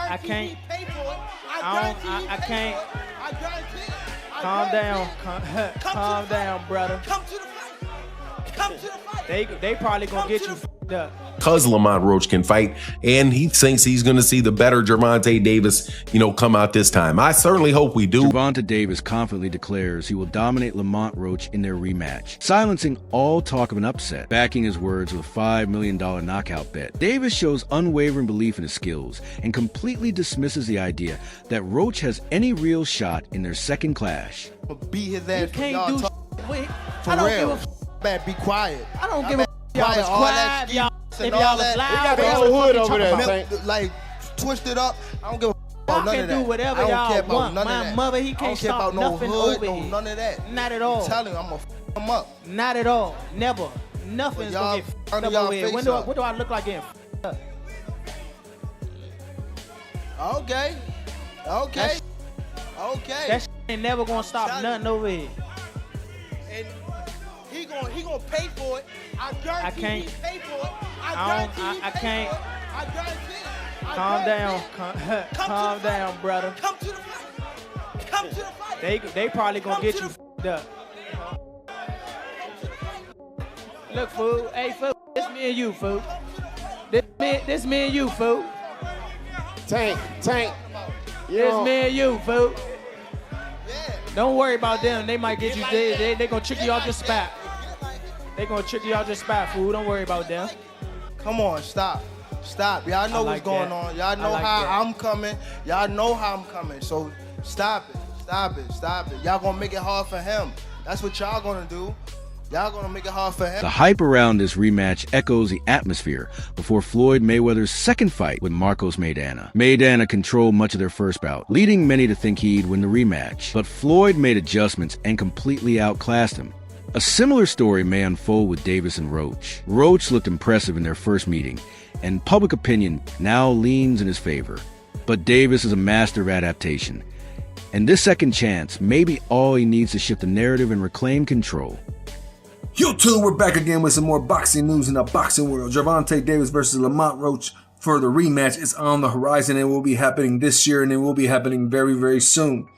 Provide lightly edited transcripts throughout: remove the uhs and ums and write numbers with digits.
I can't. I can't. Calm down. Calm down, brother. Come to the fight. Come to the fight. They probably gonna get you f***ed up. Because Lamont Roach can fight, and he thinks he's going to see the better Gervonta Davis, come out this time. I certainly hope we do. Gervonta Davis confidently declares he will dominate Lamont Roach in their rematch, silencing all talk of an upset, backing his words with a $5 million knockout bet. Davis shows unwavering belief in his skills and completely dismisses the idea that Roach has any real shot in their second clash. Beat his ass. You can't do Wait, I don't give a man, be quiet. I don't give a y'all was quiet. If y'all was loud, they got the hood over there, like twist it up. I don't give a about none of that. Y'all can do whatever y'all want. My mother, he can't stop nothing over here. None of that. Not at all. I'm telling you, I'm gonna f him up. Not at all. Never. Nothing's gonna get f***ed up over here. What do I look like getting f***ed up? Okay. Okay. That ain't never gonna stop nothing over here. And he gonna pay for it. I guarantee he pay for it. I can't. Calm down. Calm down, brother. Come to the fight. Come to the fight. They probably gonna get you f***ed up. Look, fool. Hey, fool. This me and you, fool. This me and you, fool. Tank. This me and you, fool. Don't worry about them. They might get you. They gonna trick you off your spot. They gonna trick you out your spot, fool. Don't worry about them. Come on, stop. Y'all know what's going on. Y'all know how I'm coming. Y'all know how I'm coming. So stop it. Y'all gonna make it hard for him. That's what y'all gonna do. Y'all gonna make it hard for him. The hype around this rematch echoes the atmosphere before Floyd Mayweather's second fight with Marcos Maidana. Maidana controlled much of their first bout, leading many to think he'd win the rematch. But Floyd made adjustments and completely outclassed him. A similar story may unfold with Davis and Roach. Roach looked impressive in their first meeting, and public opinion now leans in his favor. But Davis is a master of adaptation, and this second chance may be all he needs to shift the narrative and reclaim control. YouTube, we're back again with some more boxing news in the boxing world. Gervonta Davis versus Lamont Roach for the rematch is on the horizon and will be happening this year, and it will be happening very, very soon.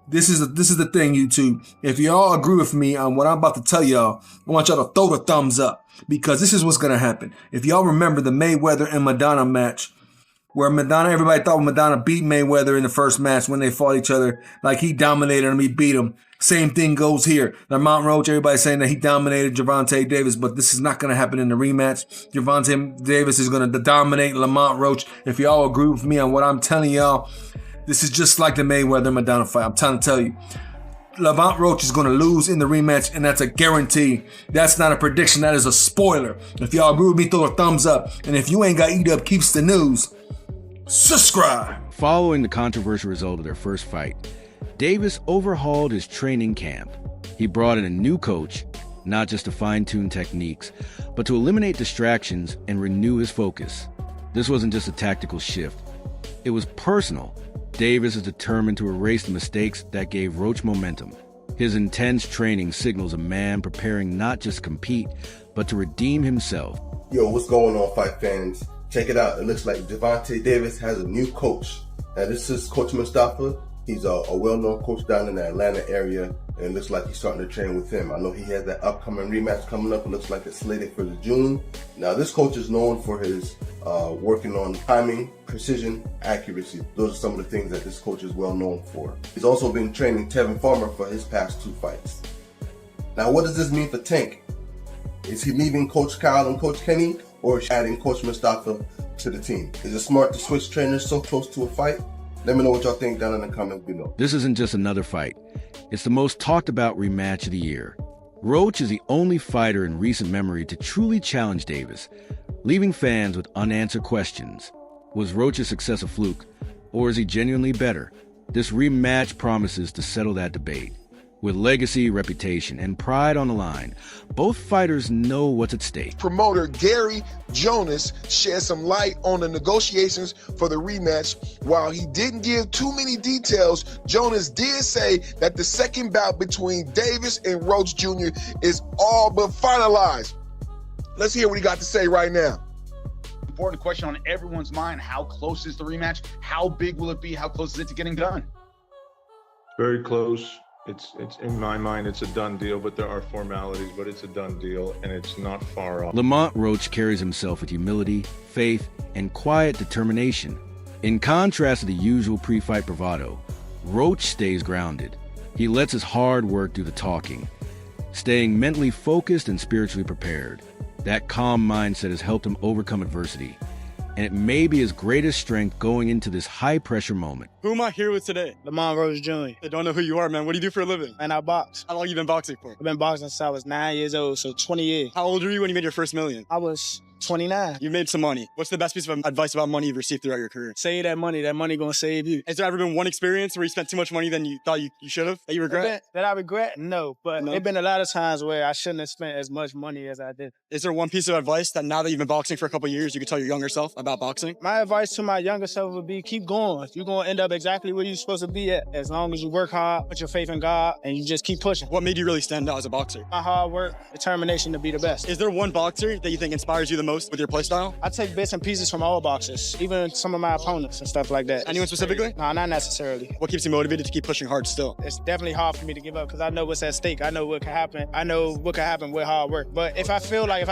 This is the thing, YouTube. If y'all agree with me on what I'm about to tell y'all, I want y'all to throw the thumbs up, because this is what's going to happen. If y'all remember the Mayweather and Maidana match, where everybody thought Maidana beat Mayweather in the first match when they fought each other, like he dominated him, he beat him. Same thing goes here. Lamont Roach, everybody's saying that he dominated Gervonta Davis, but this is not going to happen in the rematch. Gervonta Davis is going to dominate Lamont Roach. If y'all agree with me on what I'm telling y'all, this is just like the Mayweather-Maidana fight. I'm trying to tell you. Lamont Roach is going to lose in the rematch, and that's a guarantee. That's not a prediction. That is a spoiler. If y'all agree with me, throw a thumbs up. And if you ain't got Eat Up Keeps the News, subscribe. Following the controversial result of their first fight, Davis overhauled his training camp. He brought in a new coach, not just to fine-tune techniques, but to eliminate distractions and renew his focus. This wasn't just a tactical shift. It was personal. Davis is determined to erase the mistakes that gave Roach momentum. His intense training signals a man preparing not just to compete, but to redeem himself. Yo, what's going on, fight fans? Check it out. It looks like Gervonta Davis has a new coach. Now, this is Coach Mustafa. He's a well-known coach down in the Atlanta area, and it looks like he's starting to train with him. I know he has that upcoming rematch coming up. It looks like it's slated for the June. Now, this coach is known for his working on timing, precision, accuracy. Those are some of the things that this coach is well known for. He's also been training Tevin Farmer for his past 2 fights. Now, what does this mean for Tank? Is he leaving Coach Kyle and Coach Kenny, or adding Coach Mustafa to the team? Is it smart to switch trainers so close to a fight? Let me know what y'all think down in the comments below. This isn't just another fight. It's the most talked about rematch of the year. Roach is the only fighter in recent memory to truly challenge Davis, leaving fans with unanswered questions. Was Roach's success a fluke, or is he genuinely better? This rematch promises to settle that debate. With legacy, reputation, and pride on the line, both fighters know what's at stake. Promoter Gary Jonas shed some light on the negotiations for the rematch. While he didn't give too many details, Jonas did say that the second bout between Davis and Roach Jr. is all but finalized. Let's hear what he got to say right now. Important question on everyone's mind: how close is the rematch? How big will it be? How close is it to getting done? Very close. It's in my mind, it's a done deal, but there are formalities, but it's a done deal, and it's not far off. Lamont Roach carries himself with humility, faith, and quiet determination. In contrast to the usual pre-fight bravado, Roach stays grounded. He lets his hard work do the talking, staying mentally focused and spiritually prepared. That calm mindset has helped him overcome adversity, and it may be his greatest strength going into this high-pressure moment. Who am I here with today? Lamont Roach Jr. I don't know who you are, man. What do you do for a living? And I box. How long have you been boxing for? I've been boxing since I was 9 years old, so 20 years. How old were you when you made your first million? I was 29. You made some money. What's the best piece of advice about money you've received throughout your career? Save that money gonna save you. Has there ever been one experience where you spent too much money than you thought you should have, that you regret? That I regret? No, but there's been a lot of times where I shouldn't have spent as much money as I did. Is there one piece of advice that now that you've been boxing for a couple of years, you could tell your younger self about boxing? My advice to my younger self would be keep going. You're gonna end up exactly where you're supposed to be at. As long as you work hard, put your faith in God, and you just keep pushing. What made you really stand out as a boxer? My hard work, determination to be the best. Is there one boxer that you think inspires you the most with your play style? I take bits and pieces from all boxers, even some of my opponents and stuff like that. Anyone specifically? No, not necessarily. What keeps you motivated to keep pushing hard still? It's definitely hard for me to give up because I know what's at stake. I know what can happen. I know what can happen with hard work. But if I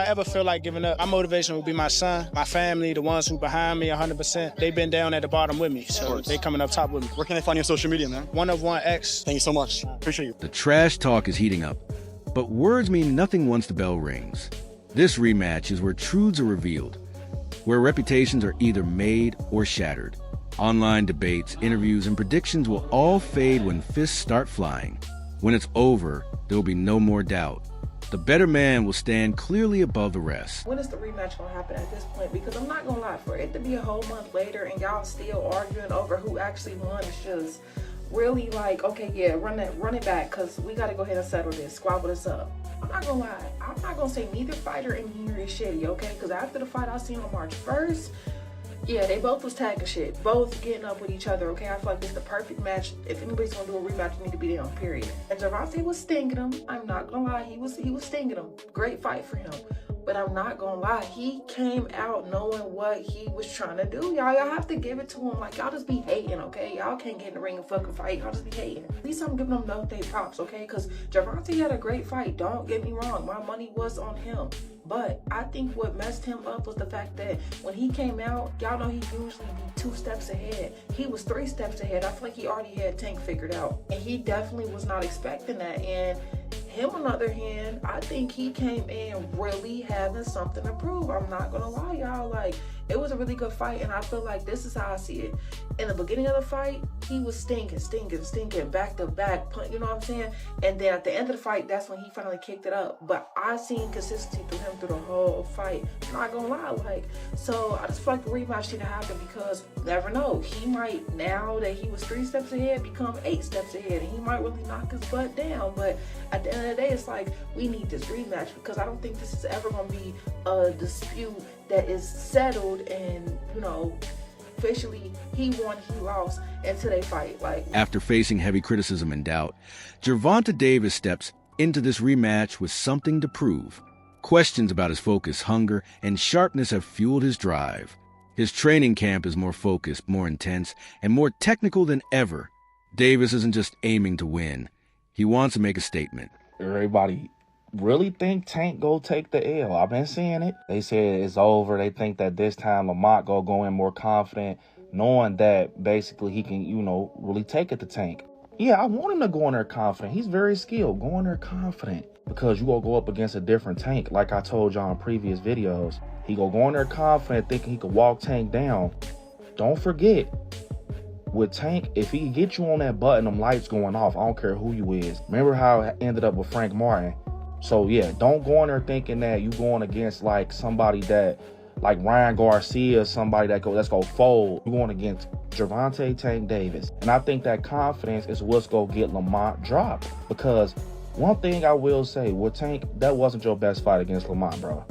ever feel like giving up, my motivation will be my son, my family, the ones who behind me 100%. They've been down at the bottom with me, so they coming up top with me. Where can they find you on social media, man? 1of1X. Thank you so much. Appreciate you. The trash talk is heating up, but words mean nothing once the bell rings. This rematch is where truths are revealed, where reputations are either made or shattered. Online debates, interviews, and predictions will all fade when fists start flying. When it's over, there will be no more doubt. The better man will stand clearly above the rest. When is the rematch gonna happen at this point? Because I'm not gonna lie, for it to be a whole month later and y'all still arguing over who actually won is just really like, okay, yeah, run it back, because we got to go ahead and settle this, squabble this up. I'm not gonna lie, I'm not gonna say neither fighter in here is shitty, okay? Because after the fight I seen on March 1st, yeah, they both was tagging shit, both getting up with each other, okay? I feel like this is the perfect match. If anybody's gonna do a rematch, you need to be down, period. And Gervonta was stinging him. I'm not gonna lie, he was stinging him. Great fight for him. But I'm not gonna lie, he came out knowing what he was trying to do. Y'all have to give it to him. Like, y'all just be hating, okay? Y'all can't get in the ring and fucking fight. Y'all just be hating. At least I'm giving them no props, okay? Because Gervonta had a great fight. Don't get me wrong. My money was on him. But I think what messed him up was the fact that when he came out, y'all know he usually be 2 steps ahead. He was 3 steps ahead. I feel like he already had Tank figured out. And he definitely was not expecting that. And him, on the other hand, I think he came in really having something to prove. I'm not gonna lie, y'all. Like, it was a really good fight, and I feel like this is how I see it. In the beginning of the fight, he was stinking, back to back, you know what I'm saying? And then at the end of the fight, that's when he finally kicked it up. But I seen consistency through him through the whole fight. I'm not gonna lie, like, so I just feel like the rematch didn't happen because you never know. He might, now that he was 3 steps ahead, become 8 steps ahead, and he might really knock his butt down. But at the end of the day, it's like, we need this rematch because I don't think this is ever gonna be a dispute that is settled and, you know, officially he won, he lost until they fight. Like, after facing heavy criticism and doubt, Gervonta Davis steps into this rematch with something to prove. Questions about his focus, hunger, and sharpness have fueled his drive. His training camp is more focused, more intense, and more technical than ever. Davis isn't just aiming to win. He wants to make a statement. Everybody really think Tank go take the L. I've been seeing it. They said it's over. They think that this time Lamont go in more confident, knowing that basically he can, you know, really take it to Tank. Yeah, I want him to go in there confident. He's very skilled. Go in there confident because you gonna go up against a different Tank. Like I told y'all in previous videos, he gonna go in there confident, thinking he could walk Tank down. Don't forget, with Tank, if he get you on that button, them lights going off. I don't care who you is. Remember how it ended up with Frank Martin? So yeah, don't go in there thinking that you going against like somebody that like Ryan Garcia, somebody that's gonna fold. You're going against Gervonta Tank Davis. And I think that confidence is what's gonna get Lamont dropped. Because one thing I will say, with Tank, that wasn't your best fight against Lamont, bro.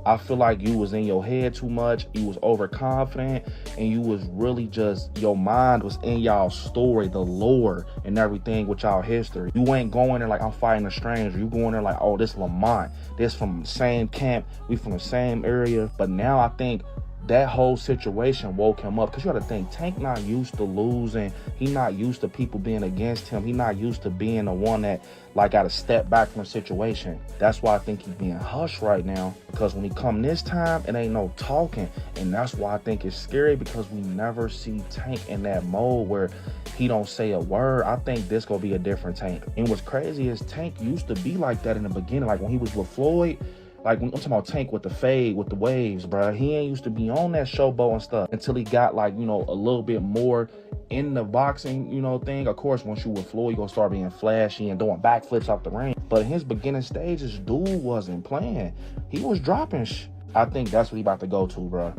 I feel like you was in your head too much, you was overconfident, and you was really just, your mind was in y'all story, the lore and everything with y'all history. You ain't going there like I'm fighting a stranger. You going there like, oh, this Lamont, this from the same camp, we from the same area. But now I think that whole situation woke him up, because you got to think, Tank not used to losing. He not used to people being against him. He not used to being the one that like got to step back from the situation. That's why I think he's being hushed right now, because when he come this time, it ain't no talking. And that's why I think it's scary, because we never see Tank in that mode where he don't say a word. I think this gonna be a different Tank. And what's crazy is Tank used to be like that in the beginning, like when he was with Floyd. Like, I'm talking about Tank with the fade, with the waves, bro. He ain't used to be on that showboat and stuff until he got, like, you know, a little bit more in the boxing, you know, thing. Of course, once you with Floyd, you gonna start being flashy and doing backflips off the ring. But in his beginning stages, dude wasn't playing. He was dropping I think that's what he about to go to, bro.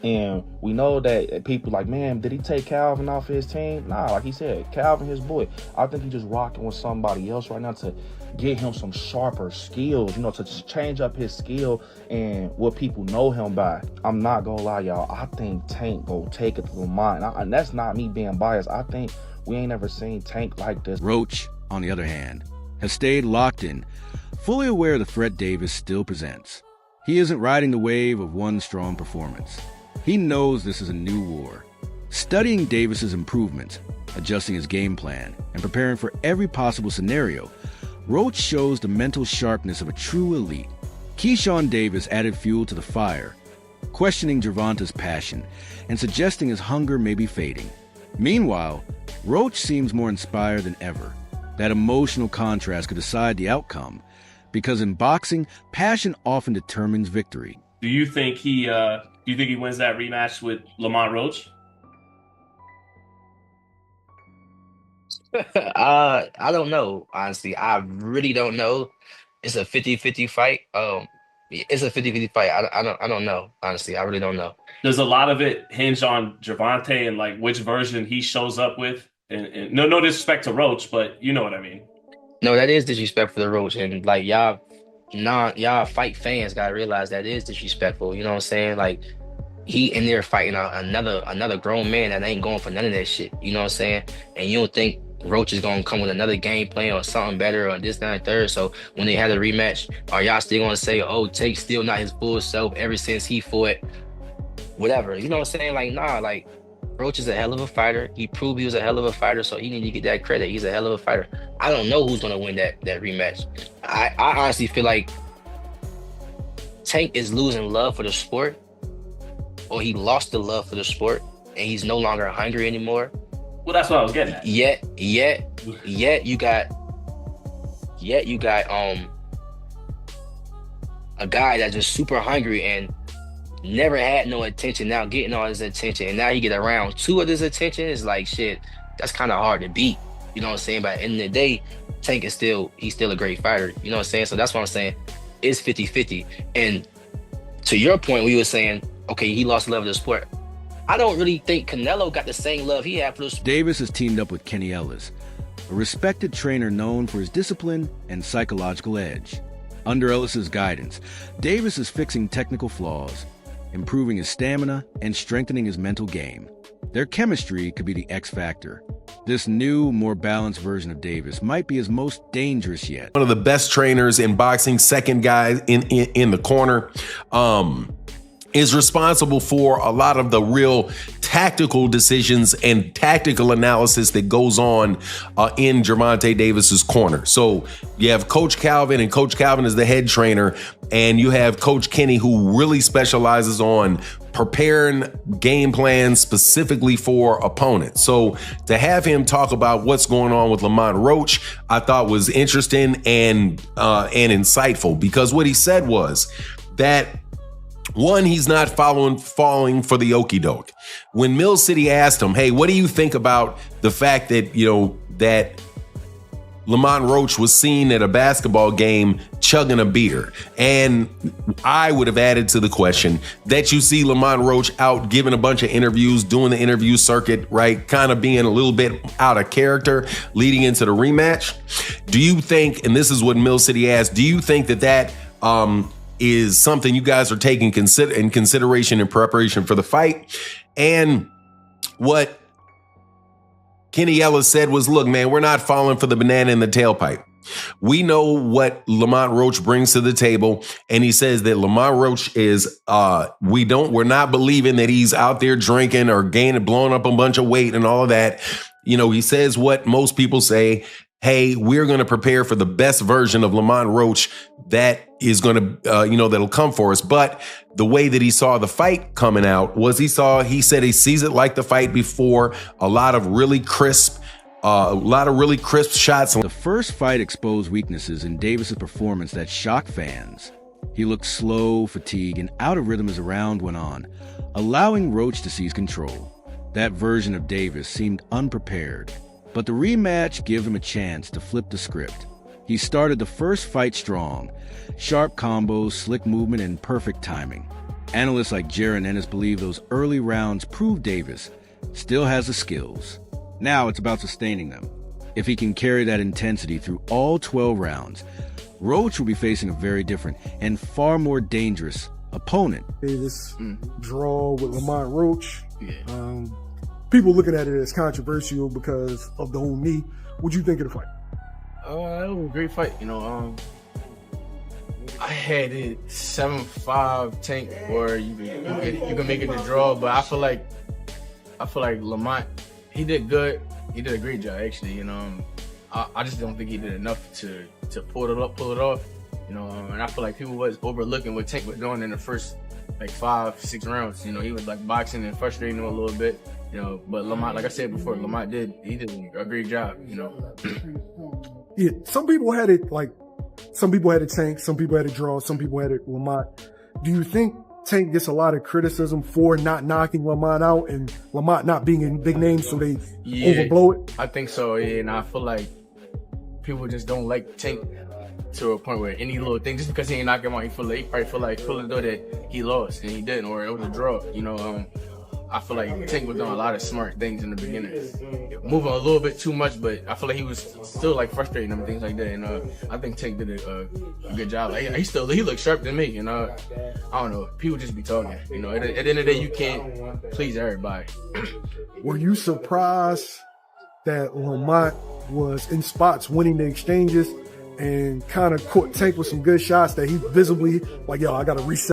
And we know that people like, man, did he take Calvin off his team? Nah, like he said, Calvin, his boy. I think he's just rocking with somebody else right now to get him some sharper skills, you know, to change up his skill and what people know him by. I'm not gonna lie, y'all. I think Tank go take it to Lamont. And that's not me being biased. I think we ain't ever seen Tank like this. Roach, on the other hand, has stayed locked in, fully aware of the threat Davis still presents. He isn't riding the wave of one strong performance. He knows this is a new war. Studying Davis's improvements, adjusting his game plan, and preparing for every possible scenario, Roach shows the mental sharpness of a true elite. Keyshawn Davis added fuel to the fire, questioning Gervonta's passion and suggesting his hunger may be fading. Meanwhile, Roach seems more inspired than ever. That emotional contrast could decide the outcome, because in boxing, passion often determines victory. Do you think he wins that rematch with Lamont Roach? I don't know, honestly. I really don't know. It's a 50-50 fight. It's a 50-50 fight. I don't know, honestly. I really don't know. Does a lot of it hinge on Gervonta and like which version he shows up with? And no disrespect to Roach, but you know what I mean. No, that is disrespectful to Roach, and like y'all fight fans gotta realize that is disrespectful. You know what I'm saying? Like, he in there fighting another grown man that ain't going for none of that shit. You know what I'm saying? And you don't think Roach is gonna come with another game plan or something better or this, that, and third? So when they had a rematch, are y'all still gonna say, oh, Take's still not his full self ever since he fought whatever? You know what I'm saying? Like, nah, like, Roach is a hell of a fighter. He proved he was a hell of a fighter, so he need to get that credit. He's a hell of a fighter. I don't know who's gonna win that rematch. I honestly feel like Tank is losing love for the sport, or he lost the love for the sport, and he's no longer hungry anymore. Well, that's what I was getting at. Yet you got a guy that's just super hungry and never had no attention, now getting all his attention, and now he get around two of his attention. Is like, shit, that's kind of hard to beat. You know what I'm saying? But at the end of the day, Tank is he's still a great fighter. You know what I'm saying? So that's what I'm saying. It's 50-50. And to your point, we were saying, okay, he lost love of the sport. I don't really think Canelo got the same love he had for the sport. Davis has teamed up with Kenny Ellis, a respected trainer known for his discipline and psychological edge. Under Ellis's guidance, Davis is fixing technical flaws, improving his stamina, and strengthening his mental game. Their chemistry could be the X factor. This new, more balanced version of Davis might be his most dangerous yet. One of the best trainers in boxing, second guy in the corner, is responsible for a lot of the real tactical decisions and tactical analysis that goes on in Gervonta Davis's corner. So you have Coach Calvin, and Coach Calvin is the head trainer, and you have Coach Kenny, who really specializes on preparing game plans specifically for opponents. So to have him talk about what's going on with Lamont Roach, I thought was interesting and insightful, because what he said was that, one, he's not falling for the okie doke. When Mill City asked him, hey, what do you think about the fact that, that Lamont Roach was seen at a basketball game chugging a beer. And I would have added to the question that you see Lamont Roach out giving a bunch of interviews, doing the interview circuit, right? Kind of being a little bit out of character leading into the rematch. Do you think, and this is what Mill City asked, do you think that is something you guys are taking in consideration in preparation for the fight? And what Kenny Ellis said was, look, man, we're not falling for the banana in the tailpipe. We know what Lamont Roach brings to the table. And he says that Lamont Roach is, we're not believing that he's out there drinking or blowing up a bunch of weight and all of that. You know, he says what most people say, hey, we're going to prepare for the best version of Lamont Roach that is going to, that'll come for us. But the way that he saw the fight coming out was he said he sees it like the fight before, a lot of really crisp shots. The first fight exposed weaknesses in Davis's performance that shocked fans. He looked slow, fatigued, and out of rhythm as the round went on, allowing Roach to seize control. That version of Davis seemed unprepared, but the rematch gave him a chance to flip the script. He started the first fight strong, sharp combos, slick movement, and perfect timing. Analysts like Jaron Ennis believe those early rounds prove Davis still has the skills. Now it's about sustaining them. If he can carry that intensity through all 12 rounds, Roach will be facing a very different and far more dangerous opponent. Davis draw with Lamont Roach. People looking at it as controversial because of the whole knee. What'd you think of the fight? It was a great fight. I had it 7-5 Tank, or you can make it the draw. But I feel like Lamont, he did good. He did a great job, actually. I just don't think he did enough to pull it off. And I feel like people was overlooking what Tank was doing in the first 5-6 rounds. He was boxing and frustrating him a little bit. But Lamont, like I said before, Lamont did a great job. Yeah, some people had it Tank, some people had it draw, some people had it Lamont. Do you think Tank gets a lot of criticism for not knocking Lamont out and Lamont not being in big names, so they overblow it? I think so, yeah, and I feel like people just don't like Tank to a point where any little thing, just because he ain't knock him out, he probably feel as though that he lost and he didn't, or it was a draw. I feel like Tank was doing a lot of smart things in the beginning, moving a little bit too much, but I feel like he was still frustrating him and things like that. And I think Tank did a good job. He looked sharp to me. I don't know. People just be talking. At the end of the day, you can't please everybody. Were you surprised that Lamont was in spots winning the exchanges and kind of caught Tank with some good shots that he visibly I got to reset?